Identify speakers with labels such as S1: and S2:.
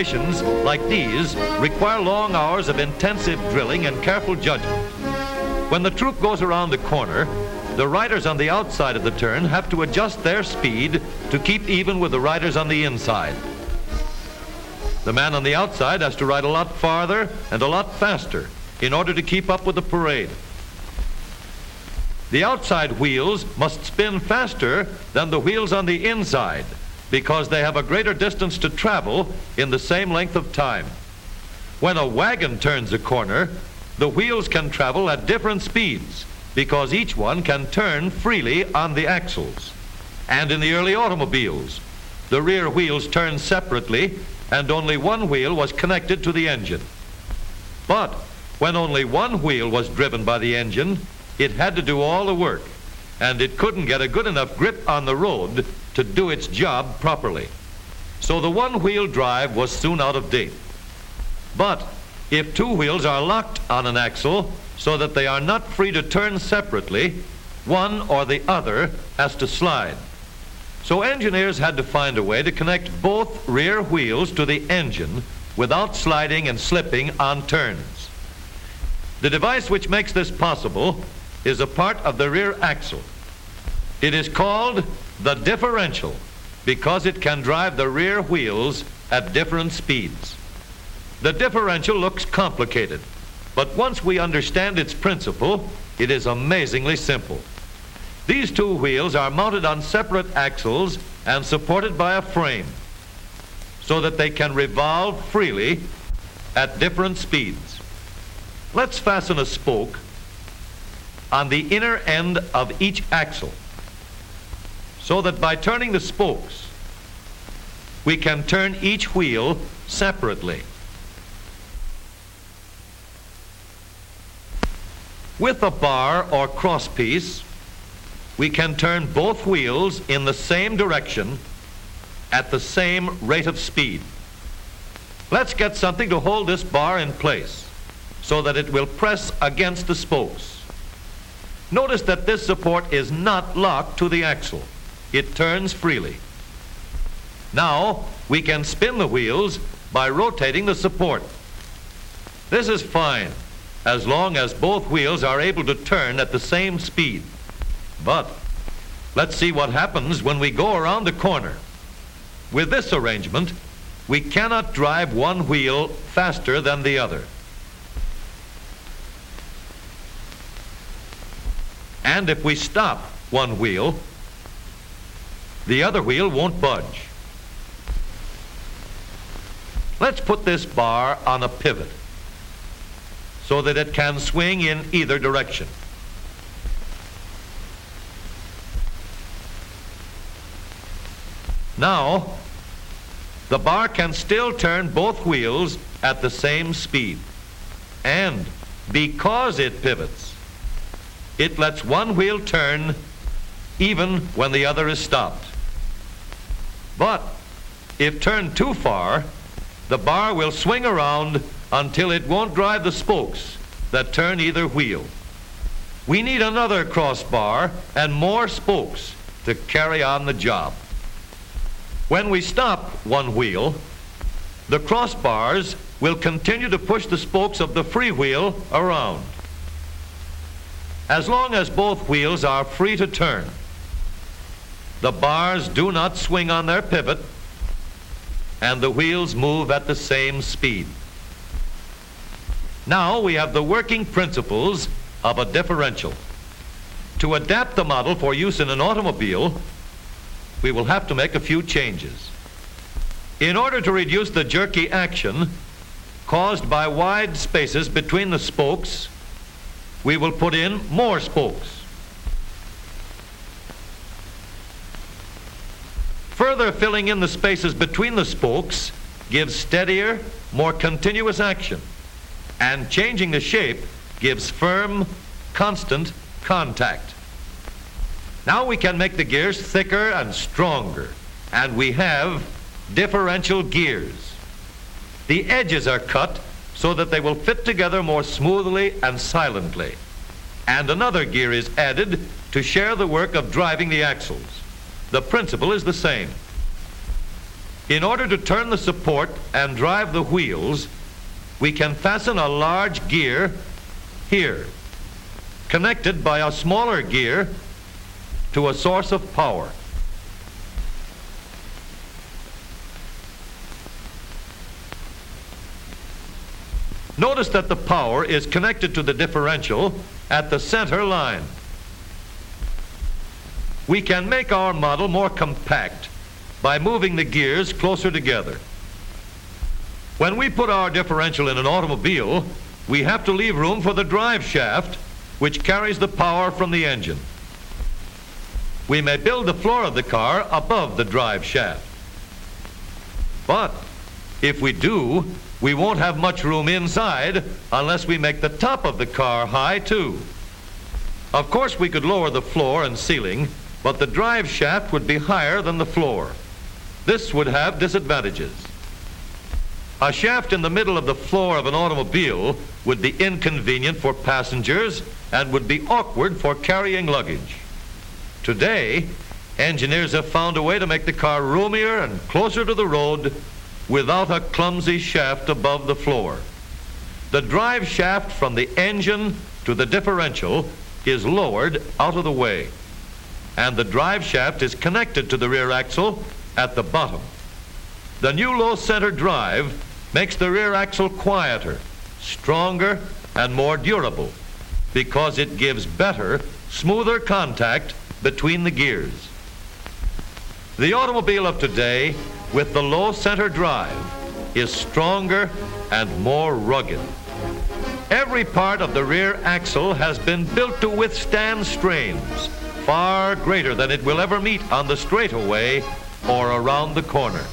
S1: Operations like these require long hours of intensive drilling and careful judgment. When the troop goes around the corner, the riders on the outside of the turn have to adjust their speed to keep even with the riders on the inside. The man on the outside has to ride a lot farther and a lot faster in order to keep up with the parade. The outside wheels must spin faster than the wheels on the inside because they have a greater distance to travel in the same length of time. When a wagon turns a corner, the wheels can travel at different speeds because each one can turn freely on the axles. And in the early automobiles, the rear wheels turned separately and only one wheel was connected to the engine. But when only one wheel was driven by the engine, it had to do all the work, and it couldn't get a good enough grip on the road to do its job properly. So the one-wheel drive was soon out of date. But if two wheels are locked on an axle so that they are not free to turn separately, one or the other has to slide. So engineers had to find a way to connect both rear wheels to the engine without sliding and slipping on turns. The device which makes this possible is a part of the rear axle. It is called the differential because it can drive the rear wheels at different speeds. The differential looks complicated, but once we understand its principle, it is amazingly simple. These two wheels are mounted on separate axles and supported by a frame so that they can revolve freely at different speeds. Let's fasten a spoke on the inner end of each axle so that by turning the spokes, we can turn each wheel separately. With a bar or crosspiece, we can turn both wheels in the same direction at the same rate of speed. Let's get something to hold this bar in place so that it will press against the spokes. Notice that this support is not locked to the axle. It turns freely. Now we can spin the wheels by rotating the support. This is fine as long as both wheels are able to turn at the same speed. But let's see what happens when we go around the corner. With this arrangement, we cannot drive one wheel faster than the other. And if we stop one wheel, the other wheel won't budge. Let's put this bar on a pivot so that it can swing in either direction. Now, the bar can still turn both wheels at the same speed. And because it pivots, it lets one wheel turn even when the other is stopped. But if turned too far, the bar will swing around until it won't drive the spokes that turn either wheel. We need another crossbar and more spokes to carry on the job. When we stop one wheel, the crossbars will continue to push the spokes of the free wheel around. As long as both wheels are free to turn, the bars do not swing on their pivot and the wheels move at the same speed. Now we have the working principles of a differential. To adapt the model for use in an automobile, we will have to make a few changes. In order to reduce the jerky action caused by wide spaces between the spokes, we will put in more spokes. Further filling in the spaces between the spokes gives steadier, more continuous action, and changing the shape gives firm, constant contact. Now we can make the gears thicker and stronger, and we have differential gears. The edges are cut so that they will fit together more smoothly and silently, and another gear is added to share the work of driving the axles. The principle is the same. In order to turn the support and drive the wheels, we can fasten a large gear here, connected by a smaller gear to a source of power. Notice that the power is connected to the differential at the center line. We can make our model more compact by moving the gears closer together. When we put our differential in an automobile, we have to leave room for the drive shaft, which carries the power from the engine. We may build the floor of the car above the drive shaft. But if we do, we won't have much room inside unless we make the top of the car high too. Of course, we could lower the floor and ceiling, but the drive shaft would be higher than the floor. This would have disadvantages. A shaft in the middle of the floor of an automobile would be inconvenient for passengers and would be awkward for carrying luggage. Today, engineers have found a way to make the car roomier and closer to the road without a clumsy shaft above the floor. The drive shaft from the engine to the differential is lowered out of the way, and the drive shaft is connected to the rear axle at the bottom. The new low center drive makes the rear axle quieter, stronger, and more durable because it gives better, smoother contact between the gears. The automobile of today with the low center drive is stronger and more rugged. Every part of the rear axle has been built to withstand strains far greater than it will ever meet on the straightaway or around the corner.